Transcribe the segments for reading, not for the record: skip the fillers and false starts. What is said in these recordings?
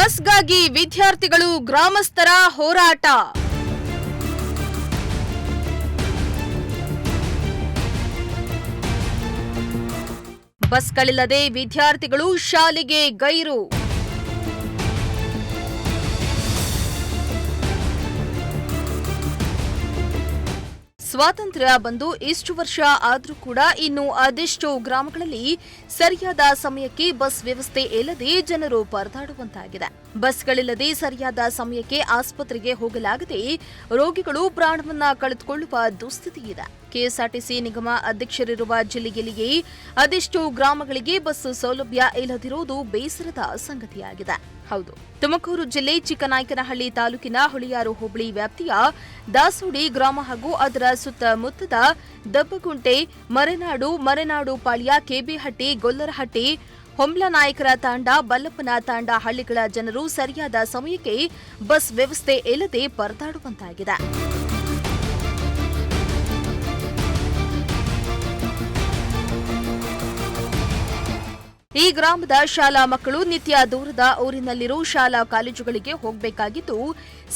ಬಸ್ಗಾಗಿ ವಿದ್ಯಾರ್ಥಿಗಳು ಗ್ರಾಮಸ್ಥರ ಹೋರಾಟ. ಬಸ್ಗಳಿಲ್ಲದೆ ವಿದ್ಯಾರ್ಥಿಗಳು ಶಾಲೆಗೆ ಗೈರು. ಸ್ವಾತಂತ್ರ್ಯ ಬಂದು ಇಷ್ಟು ವರ್ಷ ಆದರೂ ಕೂಡ ಇನ್ನು ಅದೆಷ್ಟೋ ಗ್ರಾಮಗಳಲ್ಲಿ ಸರಿಯಾದ ಸಮಯಕ್ಕೆ ಬಸ್ ವ್ಯವಸ್ಥೆ ಇಲ್ಲದೆ ಜನರು ಪರದಾಡುವಂತಾಗಿದೆ. ಬಸ್ಗಳಿಲ್ಲದೆ ಸರಿಯಾದ ಸಮಯಕ್ಕೆ ಆಸ್ಪತ್ರೆಗೆ ಹೋಗಲಾಗದೆ ರೋಗಿಗಳು ಪ್ರಾಣವನ್ನ ಕಳೆದುಕೊಳ್ಳುವ ದುಸ್ಥಿತಿ ಇದೆ. ಕೆಎಸ್ಆರ್ಟಿಸಿ ನಿಗಮ ಅಧ್ಯಕ್ಷರಿರುವ ಜಿಲ್ಲೆಯಲ್ಲಿಯೇ ಅದೆಷ್ಟೋ ಗ್ರಾಮಗಳಿಗೆ ಬಸ್ ಸೌಲಭ್ಯ ಇಲ್ಲದಿರುವುದು ಬೇಸರದ ಸಂಗತಿಯಾಗಿದೆ. ಹೌದು, ತುಮಕೂರು ಜಿಲ್ಲೆ ಚಿಕ್ಕನಾಯಕನಹಳ್ಳಿ ತಾಲೂಕಿನ ಹುಳಿಯಾರು ಹೋಬಳಿ ವ್ಯಾಪ್ತಿಯ ದಾಸೋಡಿ ಗ್ರಾಮ ಹಾಗೂ ಅದರ ಸುತ್ತಮುತ್ತದ ದಬ್ಬಗುಂಟೆ, ಮರೆನಾಡು ಪಾಳ್ಯ, ಕೆಬಿಹಟ್ಟಿ, ಗೊಲ್ಲರಹಟ್ಟಿ, ಹೊಂಬ್ಲನಾಯಕರ ತಾಂಡ, ಬಲ್ಲಪ್ಪನ ತಾಂಡ ಹಳ್ಳಿಗಳ ಜನರು ಸರಿಯಾದ ಸಮಯಕ್ಕೆ ಬಸ್ ವ್ಯವಸ್ಥೆ ಇಲ್ಲದೆ ಪರದಾಡುವಂತಾಗಿದೆ. ಈ ಗ್ರಾಮದ ಶಾಲಾ ಮಕ್ಕಳು ನಿತ್ಯ ದೂರದ ಊರಿನಲ್ಲಿರೋ ಶಾಲಾ ಕಾಲೇಜುಗಳಿಗೆ ಹೋಗಬೇಕಾಗಿದ್ದು,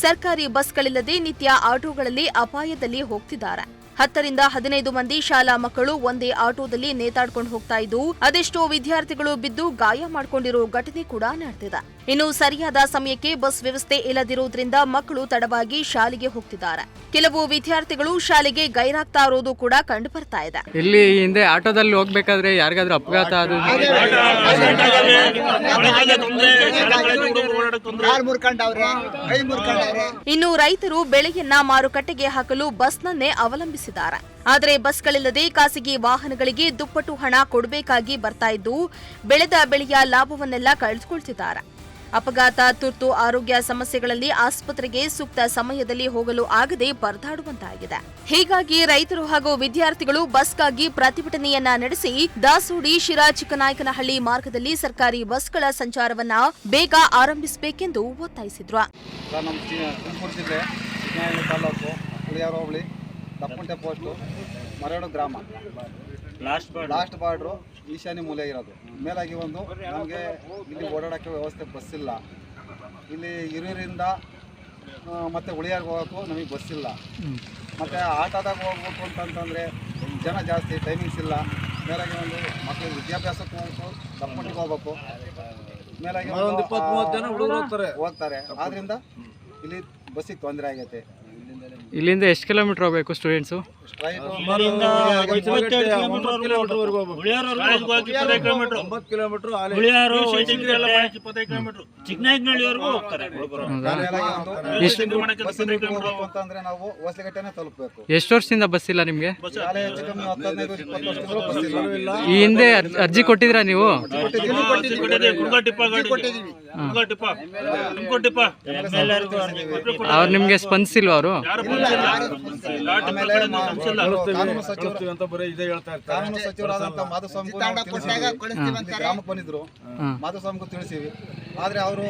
ಸರ್ಕಾರಿ ಬಸ್ಗಳಿಲ್ಲದೆ ನಿತ್ಯ ಆಟೋಗಳಲ್ಲಿ ಅಪಾಯದಲ್ಲಿ ಹೋಗ್ತಿದ್ದಾರೆ. 10 ರಿಂದ 15 ಮಂದಿ ಶಾಲಾ ಮಕ್ಕಳು ಒಂದೇ ಆಟೋದಲ್ಲಿ ನೇತಾಡ್ಕೊಂಡು ಹೋಗ್ತಾ ಇದ್ದು, ಅದೆಷ್ಟೋ ವಿದ್ಯಾರ್ಥಿಗಳು ಬಿದ್ದು ಗಾಯ ಮಾಡಿಕೊಂಡಿರೋ ಘಟನೆ ಕೂಡ ನಡೆದಿದೆ. ಇನ್ನು ಸರಿಯಾದ ಸಮಯಕ್ಕೆ ಬಸ್ ವ್ಯವಸ್ಥೆ ಇಲ್ಲದಿರುವುದರಿಂದ ಮಕ್ಕಳು ತಡವಾಗಿ ಶಾಲೆಗೆ ಹೋಗ್ತಿದ್ದಾರೆ. ಕೆಲವು ವಿದ್ಯಾರ್ಥಿಗಳು ಶಾಲೆಗೆ ಗೈರಾಗ್ತಾ ಇರೋದು ಕೂಡ ಕಂಡು ಬರ್ತಾ ಇದೆ. ಇಲ್ಲಿ ಹಿಂದೆ ಆಟೋದಲ್ಲಿ ಹೋಗ್ಬೇಕಾದ್ರೆ ಯಾರಿಗಾದ್ರೂ ಅಪಘಾತ ಇನ್ನು ರೈತರು ಬೆಳೆಯನ್ನ ಮಾರುಕಟ್ಟೆಗೆ ಹಾಕಲು ಬಸ್ನನ್ನೇ ಅವಲಂಬಿಸಿದ್ದಾರೆ. ಆದರೆ ಬಸ್ಗಳಿಲ್ಲದೆ ಖಾಸಗಿ ವಾಹನಗಳಿಗೆ ದುಪ್ಪಟ್ಟು ಹಣ ಕೊಡಬೇಕಾಗಿ ಬರ್ತಾ ಇದ್ದು, ಬೆಳೆದ ಬೆಳೆಯ ಲಾಭವನ್ನೆಲ್ಲ ಕಳೆದುಕೊಳ್ತಿದ್ದಾರೆ. ಅಪಘಾತ, ತುರ್ತು ಆರೋಗ್ಯ ಸಮಸ್ಯೆಗಳಲ್ಲಿ ಆಸ್ಪತ್ರೆಗೆ ಸೂಕ್ತ ಸಮಯದಲ್ಲಿ ಹೋಗಲು ಆಗದೆ ಪರದಾಡುವಂತಾಗಿದೆ. ಹೀಗಾಗಿ ರೈತರು ಹಾಗೂ ವಿದ್ಯಾರ್ಥಿಗಳು ಬಸ್ಗಾಗಿ ಪ್ರತಿಭಟನೆಯನ್ನ ನಡೆಸಿ ದಾಸೋಡಿ, ಶಿರಾ, ಚಿಕ್ಕನಾಯಕನಹಳ್ಳಿ ಮಾರ್ಗದಲ್ಲಿ ಸರ್ಕಾರಿ ಬಸ್ಗಳ ಸಂಚಾರವನ್ನ ಬೇಗ ಆರಂಭಿಸಬೇಕೆಂದು ಒತ್ತಾಯಿಸಿದ್ರು. ದಪ್ಪುಂಟೆ ಪೋಸ್ಟು, ಮರಡು ಗ್ರಾಮ, ಲಾಸ್ಟ್ ಬಾರ್ಡ್ರು, ಈಶಾನ್ಯ ಮೂಲೆ ಇರೋದು. ಮೇಲಾಗಿ ಒಂದು ನಮಗೆ ಇಲ್ಲಿ ಓಡಾಡೋಕ್ಕೆ ವ್ಯವಸ್ಥೆ ಬಸ್ ಇಲ್ಲ. ಇಲ್ಲಿ ಹಿರಿಯರಿಂದ ಮತ್ತು ಉಳಿಯಾರ್ಗೆ ಹೋಗೋಕ್ಕೂ ನಮಗೆ ಬಸ್ ಇಲ್ಲ. ಮತ್ತು ಆಟೋದಾಗ ಹೋಗ್ಬೇಕು ಅಂತಂತಂದರೆ ಜನ ಜಾಸ್ತಿ, ಟೈಮಿಂಗ್ಸ್ ಇಲ್ಲ. ಮೇಲಾಗಿ ಒಂದು ಮಕ್ಕಳಿಗೆ ವಿದ್ಯಾಭ್ಯಾಸಕ್ಕೆ ಹೋಗ್ಬೇಕು, ದಪ್ಪುಂಟಿಗೆ ಹೋಗ್ಬೇಕು. ಮೇಲಾಗಿ 20-30 ಜನ ಹುಡುಗರು ಹೋಗ್ತಾರೆ. ಆದ್ದರಿಂದ ಇಲ್ಲಿ ಬಸ್ಸಿಗೆ ತೊಂದರೆ ಆಗೈತೆ. ಇಲ್ಲಿಂದ ಎಷ್ಟು ಕಿಲೋಮೀಟರ್ ಹೋಗ್ಬೇಕು ಸ್ಟೂಡೆಂಟ್ಸು? ಎಷ್ಟು ವರ್ಷದಿಂದ ಬಸ್ ಇಲ್ಲ ನಿಮ್ಗೆ? ಈ ಹಿಂದೆ ಅರ್ಜಿ ಕೊಟ್ಟಿದ್ರಾ ನೀವು? ಅವ್ರು ನಿಮ್ಗೆ ಸ್ಪಂದಿಸಿಲ್ವ? ಅವರು ಕಾನೂನು ಸಚಿವರಾದಂಥ ಮಾಧುಸ್ವಾಮಿ ಗ್ರಾಮಕ್ಕೆ ಬಂದಿದ್ರು. ಮಾಧುಸ್ವಾಮಿಗೂ ತಿಳಿಸಿವಿ. ಆದರೆ ಅವರು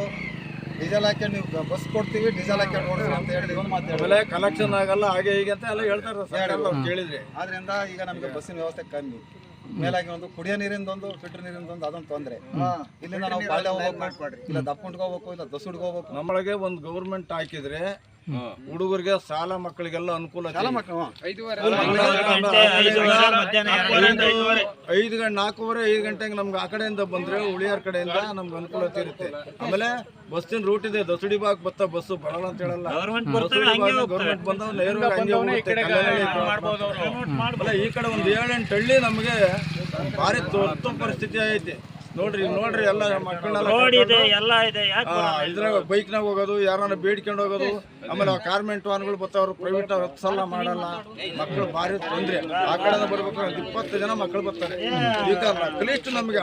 ಡೀಸೆಲ್ ಹಾಕೊಂಡು ನೀವು ಬಸ್ ಕೊಡ್ತೀವಿ, ಡೀಸೆಲ್ ಹಾಕೊಂಡು ಓಡಿಸ್ರಿ ಅಂತ ಹೇಳಿದ್ರು. ಕಲೆಕ್ಷನ್ ಆಗಲ್ಲ, ಹಾಗೆ ಹೀಗೆ ಅಂತ ಎಲ್ಲ ಹೇಳ್ತಾರೆ ಕೇಳಿದ್ರಿ. ಆದ್ರಿಂದ ಈಗ ನಮಗೆ ಬಸ್ಸಿನ ವ್ಯವಸ್ಥೆ ಕಮ್ಮಿ. ಮೇಲಾಗಿ ಒಂದು ಕುಡಿಯೋ ನೀರಿಂದೊಂದು, ಫಿಲ್ಟರ್ ನೀರಿಂದೊಂದು, ಅದೊಂದು ತೊಂದರೆ. ಇಲ್ಲಿಂದ ನಾವು ಬಾಳ್ಯ ಹೋಗ್ಬೇಕು, ಇಲ್ಲ ದಪ್ಪುಂಟ್ಗೆ ಹೋಗ್ಬೇಕು, ಇಲ್ಲ ದಸುಡ್ಗೆ ಹೋಗ್ಬೇಕು. ನಮ್ಮೊಳಗೆ ಒಂದು ಗೌರ್ಮೆಂಟ್ ಹಾಕಿದ್ರೆ ಹುಡುಗರಿಗೆ ಸಾಲ ಮಕ್ಕಳಿಗೆಲ್ಲ ಅನುಕೂಲ. 4:30-5 ಗಂಟೆಗೆ ನಮ್ಗೆ ಆ ಕಡೆಯಿಂದ ಬಂದ್ರೆ ಉಳಿಯಾರ್ ಕಡೆಯಿಂದ ನಮ್ಗೆ ಅನುಕೂಲತೆ ಇರುತ್ತೆ. ಆಮೇಲೆ ಬಸ್ಸಿನ ರೂಟ್ ಇದೆ, ದಸುಡಿ ಬಾಗ್ ಬತ್ತ ಬಸ್ಸು ಬರಲ್ಲ ಅಂತ ಹೇಳಲ್ಲ. ಗೌರ್ಮೆಂಟ್ ಬಂದ ನೇರವಾಗಿ ಈ ಕಡೆ ಒಂದು 7-8 ಹಳ್ಳಿ ನಮಗೆ ಭಾರಿ ತುರ್ತು ಪರಿಸ್ಥಿತಿ ಐತಿ. ನೋಡ್ರಿ ಎಲ್ಲ ಮಕ್ಕಳನ್ನೆಲ್ಲ ಇದ್ರಾಗ ಬೈಕ್ನಾಗ ಹೋಗೋದು, ಯಾರನ್ನ ಬೇಡ್ಕೊಂಡು ಹೋಗೋದು. ಆಮೇಲೆ ಕಾರ್ಮೆಂಟ್ ವಾಹನಗಳು ಬರ್ತಾವ್ರು, ಪ್ರೈವೇಟ್ ಸಲ ಮಾಡಲ್ಲ. ಮಕ್ಕಳು ಭಾರಿ ತೊಂದ್ರೆ. ಆ ಕಡೆ ಬರ್ಬೇಕು, 20 ಜನ ಮಕ್ಕಳು ಬರ್ತಾರೆ. ಈಗ ಅಟ್ಲೀಸ್ಟ್ ನಮಗೆ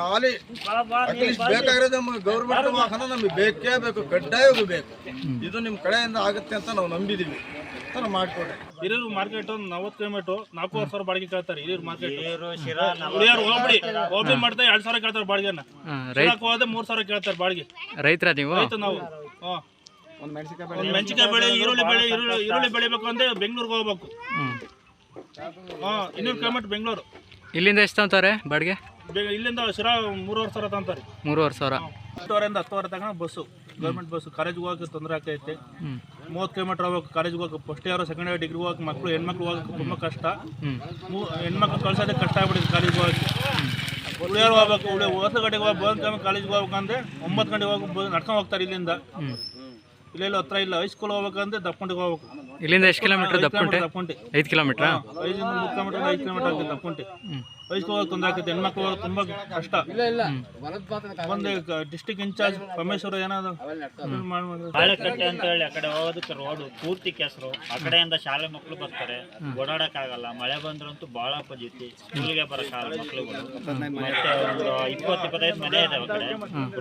ಅಟ್ಲೀಸ್ಟ್ ಬೇಕಾಗಿರೋದು ನಮ್ಗೆ ಗೌರ್ಮೆಂಟ್ ವಾಹನ ನಮಗೆ ಬೇಕೇ ಬೇಕು, ಕಡ್ಡಾಯವಾಗಿ ಬೇಕು. ಇದು ನಿಮ್ಮ ಕಡೆಯಿಂದ ಆಗುತ್ತೆ ಅಂತ ನಾವು ನಂಬಿದೀವಿ. ಮಾಡ್ಕೊಡ್ರಿ. ಹಿರಿಯೂರು ಮಾರ್ಕೆಟ್ 40 ಕಿಲೋಮೀಟರ್, 4,500 ಬಾಡಿಗೆ ಕೇಳ್ತಾರೆ. ಹಿರಿಯೂರು ಮಾರ್ಕೆಟ್ ಹೋಬಳಿ ಮಾಡ್ತಾ 2,000 ಕೇಳ್ತಾರೆ ಬಾಡಿಗೆನ. 3,000 ಕೇಳ್ತಾರೆ ಬಾಡಿಗೆ. ರೈತರ ನೀವು? ನಾವು ಒಂದು ಮೆಣಸಿನಕಾಯಿ ಬೆಳೆ, ಈರುಳ್ಳಿ ಬೆಳಿಬೇಕು ಅಂದ್ರೆ ಬೆಂಗಳೂರಿಗೆ ಹೋಗ್ಬೇಕು. 200 ಕಿಲೋಮೀಟರ್ ಬೆಂಗಳೂರು. ಇಲ್ಲಿಂದ ಎಷ್ಟು ಅಂತಾರೆ ಬಾಡಿಗೆ? ಇಲ್ಲಿಂದ ಶಿರಾ 3,500 ತಂತಾರೆ. 3,500. 8:30 ರಿಂದ 10:00 ತನಕ ಬಸ್ಸು. ಗೌರ್ಮೆಂಟ್ ಬಸ್ ಕಾಲೇಜ್ಗೆ ಹೋಗೋಕೆ ತೊಂದರೆ ಆಗ್ತೈತೆ. 30 ಕಿಲೋಮೀಟರ್ ಹೋಗ್ಬೇಕು ಕಾಲೇಜ್ಗೆ ಹೋಗಕ್ಕೆ. First year second year degree ಹೋಗಕ್ಕೆ ಮಕ್ಕಳು ಹೆಣ್ಮಕ್ಳು ಹೋಗಕ್ಕೆ ತುಂಬ ಕಷ್ಟ. ಹೆಣ್ಮಕ್ಳು ಕಳ್ಸೋದೇ ಕಷ್ಟ ಆಗ್ಬಿಟ್ಟಿದೆ ಕಾಲೇಜ್ಗೆ ಹೋಗಕ್ಕೆ. ಉಳಿಯೋರು ಹೋಗ್ಬೇಕು, ಹೊಸ ಗಂಟೆಗೆ ಹೋಗಿ ಬಂದ ಟೈಮ್ ಕಾಲೇಜ್ಗೆ ಹೋಗ್ಬೇಕಂದ್ರೆ 9 ಗಂಟೆಗೆ ಹೋಗಿ ನಡ್ಕೊಂಡು ಹೋಗ್ತಾರೆ ಇಲ್ಲಿಂದ. ಇಲ್ಲೆಲ್ಲ ಹತ್ರ ಇಲ್ಲ. ಹೈಸ್ಕೂಲ್ ಹೋಗ್ಬೇಕಂದ್ರೆ ದಪ್ಪಂಟಿಗೆ ಹೋಗ್ಬೇಕು. ಇಲ್ಲಿಂದ ಎಷ್ಟು ಕಿಲೋಮೀಟರ್ ದಪ್ಪುಂಟೆ? 5 ಕಿಲೋಮೀಟ್ರಾ? 5 ಕಿಲೋಮೀಟರ್ 5 ಕಿಲೋಮೀಟರ್ ಆಗುತ್ತೆ ದಪ್ಪುಂಟೆ. ಹೈಸ್ಕೂಲ್ ಹೋಗಕ್ಕೆ ತೊಂದರೆ ಆಗ್ತೈತೆ. ಹೆಣ್ಮಕ್ಳು ಹೋಗೋದು ತುಂಬ ಕಷ್ಟ. ಒಂದು ಡಿಸ್ಟ್ರಿಕ್ಟ್ ಇನ್ಚಾರ್ಜ್ ಪರಮೇಶ್ವರ ಏನಾದ್ರು ಬಾಳೆಕಟ್ಟೆ ಅಂತ ಹೇಳಿ ಆ ಕಡೆ ಹೋಗೋದಕ್ಕೆ ರೋಡ್ ಪೂರ್ತಿ ಕೆಸರು. ಆ ಕಡೆಯಿಂದ ಶಾಲೆ ಮಕ್ಕಳು ಬರ್ತಾರೆ, ಓಡಾಡಕ್ಕಾಗಲ್ಲ. ಮಳೆ ಬಂದ್ರಂತೂ ಬಹಳ ಪಜಿತಿ. ಸ್ಕೂಲ್ಗೆ ಬರಕ್ಕಾಗಲ್ಲ ಮಕ್ಳುಗಳು. ಮತ್ತೆ ಒಂದು 20-25 ಮನೆ ಇದೆ ಆ ಕಡೆ.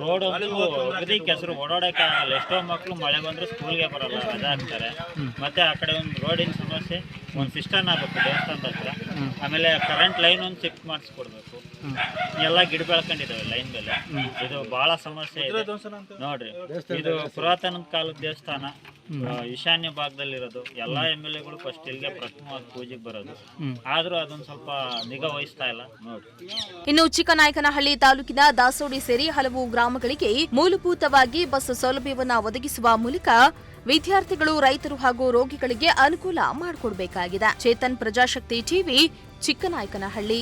ರೋಡ್ ಅಂತೂ ಅಗದಿ ಕೆಸರು, ಓಡಾಡಕ್ಕಾಗಲ್ಲ. ಎಷ್ಟೋ ಮಕ್ಕಳು ಮಳೆ ಬಂದ್ರೆ ಸ್ಕೂಲ್ಗೆ ಬರಲ್ಲ, ರಜಾ ಹಾಕ್ತಾರೆ. ಮತ್ತೆ ಆ ಕಡೆ ಒಂದು ರೋಡಿನ ಸಮಸ್ಯೆ, ಒಂದು ಸಿಸ್ಟಮ್ ಆಗ್ಬೇಕು ದೇವಸ್ಥಾನದ ಹತ್ರ. ಆಮೇಲೆ ಕರೆಂಟ್ ಲೈನ್ ಒಂದು ಶಿಫ್ಟ್ ಮಾಡಿಸ್ಕೊಡ್ಬೇಕು. ಎಲ್ಲ ಗಿಡ ಬೆಳ್ಕೊಂಡಿದ್ದಾವೆ ಲೈನ್ ಮೇಲೆ. ಇದು ಬಹಳ ಸಮಸ್ಯೆ ಇದೆ ನೋಡ್ರಿ. ಇದು ಪುರಾತನ ಕಾಲದ ದೇವಸ್ಥಾನ, ಈಶಾನ್ಯ ಭಾಗದಲ್ಲಿರೋದು. ಎಲ್ಲಾ MLAಗಳು ಫಸ್ಟ್ ಇಲ್ಲಿಗೆ ಪ್ರಥಮವಾಗಿ ಪೂಜೆಗೆ ಬರೋದು. ಆದ್ರೂ ಅದೊಂದು ಸ್ವಲ್ಪ ನಿಗಾ ವಹಿಸ್ತಾ ಇಲ್ಲ ನೋಡ್ರಿ. ಇನ್ನು ಚಿಕ್ಕನಾಯಕನಹಳ್ಳಿ ತಾಲೂಕಿನ ದಾಸೋಡಿ ಸೇರಿ ಹಲವು ಗ್ರಾಮಗಳಿಗೆ ಮೂಲಭೂತವಾಗಿ ಬಸ್ ಸೌಲಭ್ಯವನ್ನ ಒದಗಿಸುವ ಮೂಲಕ ವಿದ್ಯಾರ್ಥಿಗಳು, ರೈತರು ಹಾಗೂ ರೋಗಿಗಳಿಗೆ ಅನುಕೂಲ ಮಾಡಿಕೊಡಬೇಕಾಗಿದೆ. ಚೇತನ್, ಪ್ರಜಾಶಕ್ತಿ ಟಿವಿ, ಚಿಕ್ಕನಾಯಕನಹಳ್ಳಿ.